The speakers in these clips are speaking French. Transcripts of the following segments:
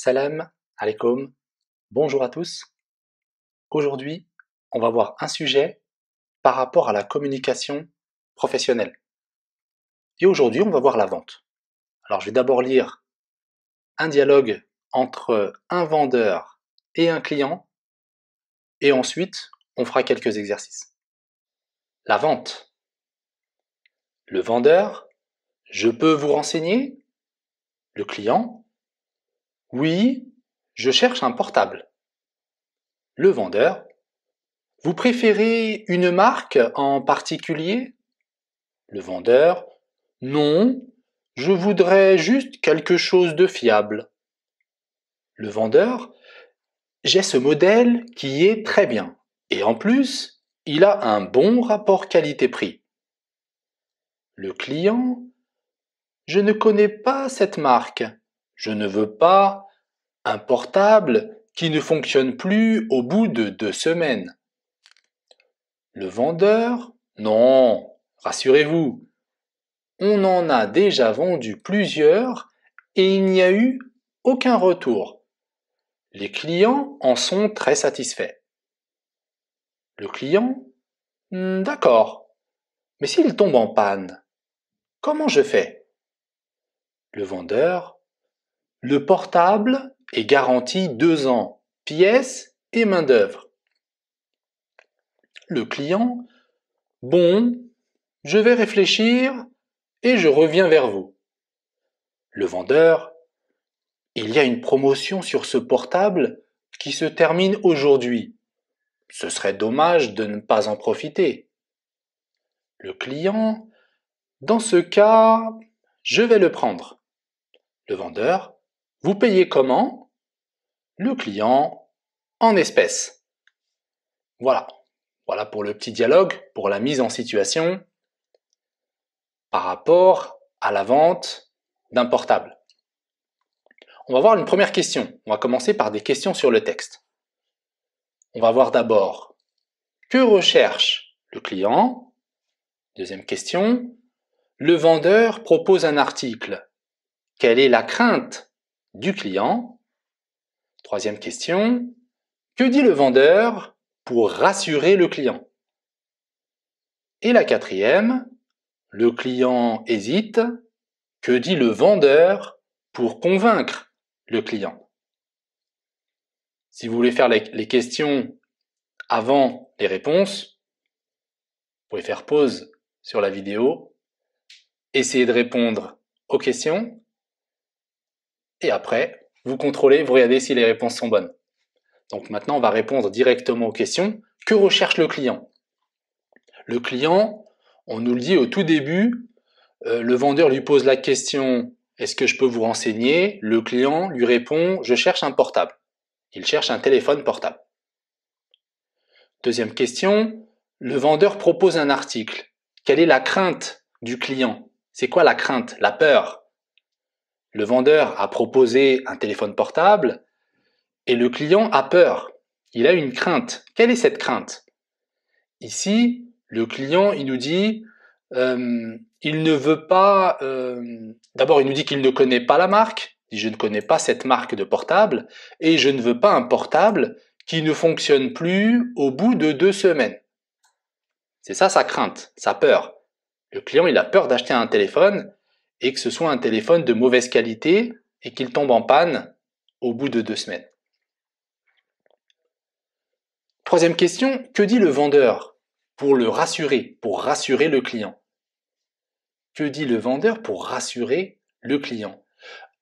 Salam alaikum, bonjour à tous. Aujourd'hui, on va voir un sujet par rapport à la communication professionnelle. Et aujourd'hui, on va voir la vente. Alors, je vais d'abord lire un dialogue entre un vendeur et un client, et ensuite, on fera quelques exercices. La vente. Le vendeur, je peux vous renseigner? Le client, oui, je cherche un portable. Le vendeur, vous préférez une marque en particulier? Le vendeur, non, je voudrais juste quelque chose de fiable. Le vendeur, j'ai ce modèle qui est très bien. Et en plus, il a un bon rapport qualité-prix. Le client, je ne connais pas cette marque. Je ne veux pas un portable qui ne fonctionne plus au bout de 2 semaines. Le vendeur, non, rassurez-vous, on en a déjà vendu plusieurs et il n'y a eu aucun retour. Les clients en sont très satisfaits. Le client, d'accord, mais s'il tombe en panne, comment je fais? Le vendeur, le portable est garanti 2 ans, pièces et main-d'œuvre. Le client, bon, je vais réfléchir et je reviens vers vous. Le vendeur, il y a une promotion sur ce portable qui se termine aujourd'hui. Ce serait dommage de ne pas en profiter. Le client, dans ce cas, je vais le prendre. Le vendeur, vous payez comment? Le client, en espèces. Voilà. Voilà pour le petit dialogue, pour la mise en situation par rapport à la vente d'un portable. On va voir une première question. On va commencer par des questions sur le texte. On va voir d'abord que recherche le client. Deuxième question. Le vendeur propose un article. Quelle est la crainte du client? Troisième question. Que dit le vendeur pour rassurer le client? Et la quatrième. Le client hésite. Que dit le vendeur pour convaincre le client? Si vous voulez faire les questions avant les réponses, vous pouvez faire pause sur la vidéo, essayer de répondre aux questions, et après, vous contrôlez, vous regardez si les réponses sont bonnes. Donc maintenant, on va répondre directement aux questions. Que recherche le client? Le client, on nous le dit au tout début, le vendeur lui pose la question « Est-ce que je peux vous renseigner ?» Le client lui répond « Je cherche un portable ». Il cherche un téléphone portable. Deuxième question, le vendeur propose un article. Quelle est la crainte du client? C'est quoi la crainte, la peur? Le vendeur a proposé un téléphone portable et le client a peur. Il a une crainte. Quelle est cette crainte? Ici, le client, il nous dit, il ne veut pas. D'abord, il nous dit qu'il ne connaît pas la marque. Il dit, je ne connais pas cette marque de portable et je ne veux pas un portable qui ne fonctionne plus au bout de 2 semaines. C'est ça sa crainte, sa peur. Le client, il a peur d'acheter un téléphone et que ce soit un téléphone de mauvaise qualité et qu'il tombe en panne au bout de 2 semaines. Troisième question, que dit le vendeur pour le rassurer, pour rassurer le client? Que dit le vendeur pour rassurer le client?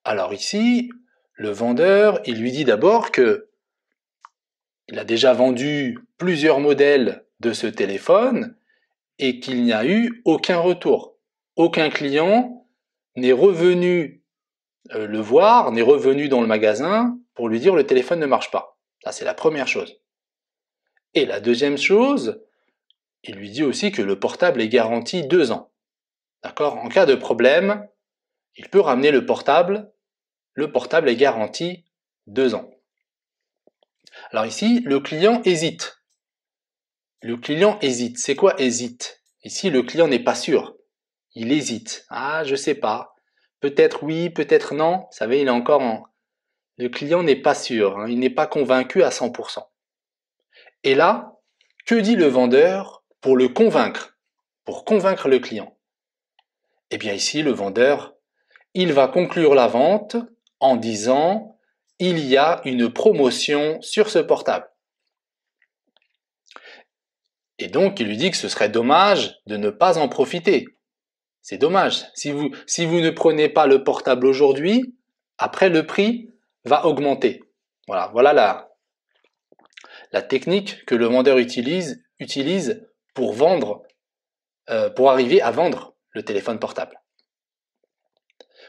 Alors ici, le vendeur, il lui dit d'abord que il a déjà vendu plusieurs modèles de ce téléphone et qu'il n'y a eu aucun retour. Aucun client n'est revenu le voir, n'est revenu dans le magasin pour lui dire le téléphone ne marche pas. Ça, c'est la première chose. Et la deuxième chose, il lui dit aussi que le portable est garanti 2 ans. D'accord? En cas de problème, il peut ramener le portable. Le portable est garanti 2 ans. Alors ici, le client hésite. Le client hésite. C'est quoi hésite? Ici, le client n'est pas sûr. Il hésite. Ah, je sais pas. Peut-être oui, peut-être non. Vous savez, il est encore Le client n'est pas sûr, il n'est pas convaincu à 100%. Et là, que dit le vendeur pour le convaincre, pour convaincre le client? Eh bien ici, le vendeur, il va conclure la vente en disant « Il y a une promotion sur ce portable ». Et donc, il lui dit que ce serait dommage de ne pas en profiter. C'est dommage. Si vous ne prenez pas le portable aujourd'hui, après le prix va augmenter. Voilà la technique que le vendeur utilise pour vendre, pour arriver à vendre le téléphone portable.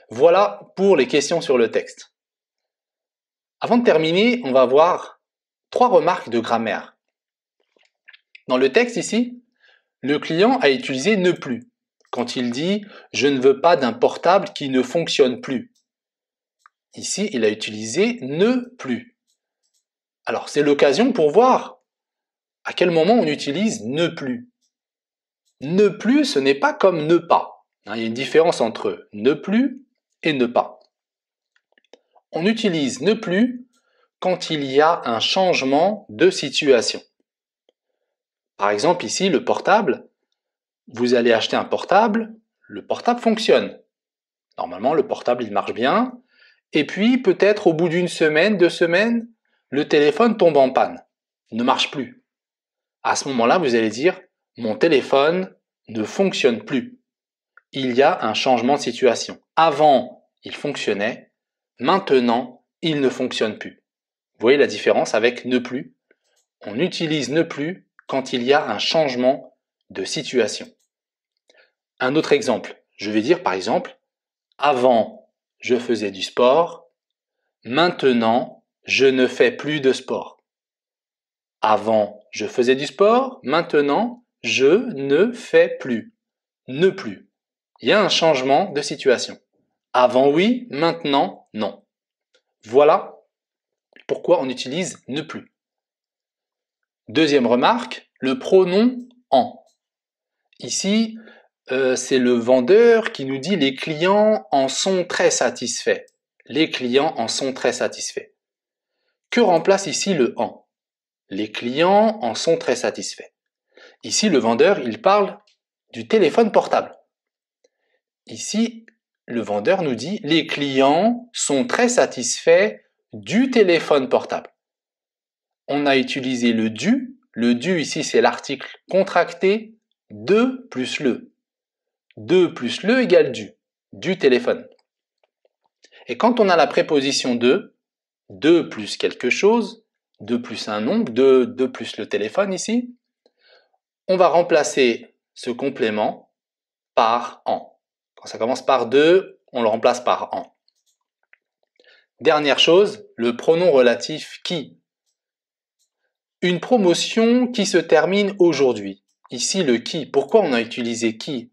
Voilà pour les questions sur le texte. Avant de terminer, on va voir 3 remarques de grammaire. Dans le texte ici, le client a utilisé « ne plus » quand il dit « je ne veux pas d'un portable qui ne fonctionne plus ». Ici, il a utilisé « ne plus ». Alors, c'est l'occasion pour voir à quel moment on utilise « ne plus ». Ne plus, ce n'est pas comme ne pas. Il y a une différence entre ne plus et ne pas. On utilise ne plus quand il y a un changement de situation. Par exemple, ici, le portable, vous allez acheter un portable, le portable fonctionne. Normalement, le portable, il marche bien. Et puis, peut-être au bout d'une semaine, 2 semaines, le téléphone tombe en panne, ne marche plus. À ce moment-là, vous allez dire « Mon téléphone ne fonctionne plus ». Il y a un changement de situation. Avant, il fonctionnait. Maintenant, il ne fonctionne plus. Vous voyez la différence avec « ne plus ». On utilise « ne plus » quand il y a un changement de situation. Un autre exemple, je vais dire par exemple « Avant, je faisais du sport. Maintenant, je ne fais plus de sport. » Avant, je faisais du sport. Maintenant, je ne fais plus. Ne plus. Il y a un changement de situation. Avant, oui. Maintenant, non. Voilà pourquoi on utilise « ne plus ». Deuxième remarque, le pronom « en ». Ici, c'est le vendeur qui nous dit « les clients en sont très satisfaits ». Les clients en sont très satisfaits. Que remplace ici le « en » ? Les clients en sont très satisfaits. Ici, le vendeur, il parle du téléphone portable. Ici, le vendeur nous dit « les clients sont très satisfaits du téléphone portable ». On a utilisé le du. Le du ici, c'est l'article contracté de plus le. De plus le égale du téléphone. Et quand on a la préposition de plus quelque chose, de plus un nombre, de plus le téléphone ici, on va remplacer ce complément par en. Quand ça commence par de, on le remplace par en. Dernière chose, le pronom relatif qui. Une promotion qui se termine aujourd'hui. Ici, le qui. Pourquoi on a utilisé qui?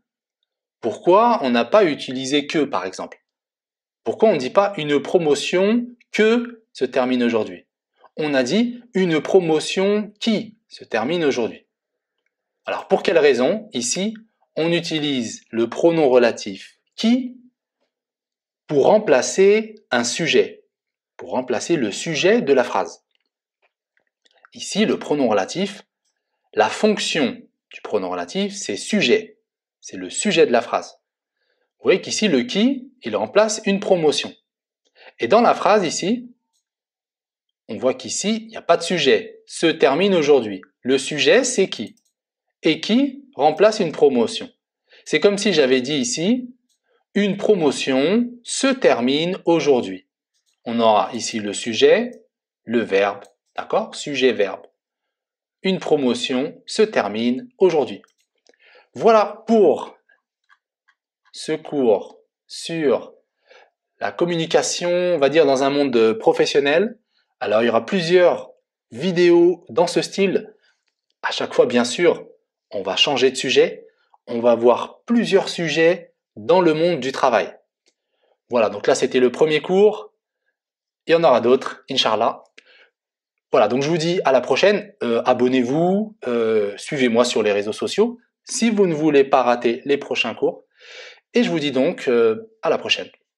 Pourquoi on n'a pas utilisé que, par exemple? Pourquoi on ne dit pas une promotion que se termine aujourd'hui? On a dit une promotion qui se termine aujourd'hui. Alors, pour quelle raison? Ici, on utilise le pronom relatif qui pour remplacer un sujet, pour remplacer le sujet de la phrase. Ici, le pronom relatif, la fonction du pronom relatif, c'est sujet. C'est le sujet de la phrase. Vous voyez qu'ici, le qui, il remplace une promotion. Et dans la phrase ici, on voit qu'ici, il n'y a pas de sujet. Se termine aujourd'hui. Le sujet, c'est qui. Et qui remplace une promotion. C'est comme si j'avais dit ici, une promotion se termine aujourd'hui. On aura ici le sujet, le verbe, d'accord? Sujet-verbe. Une promotion se termine aujourd'hui. Voilà pour ce cours sur la communication, on va dire, dans un monde professionnel. Alors, il y aura plusieurs vidéos dans ce style. À chaque fois, bien sûr, on va changer de sujet. On va voir plusieurs sujets dans le monde du travail. Voilà, donc là, c'était le premier cours. Il y en aura d'autres, Inch'Allah. Voilà, donc je vous dis à la prochaine. Abonnez-vous, suivez-moi sur les réseaux sociaux si vous ne voulez pas rater les prochains cours. Et je vous dis donc à la prochaine.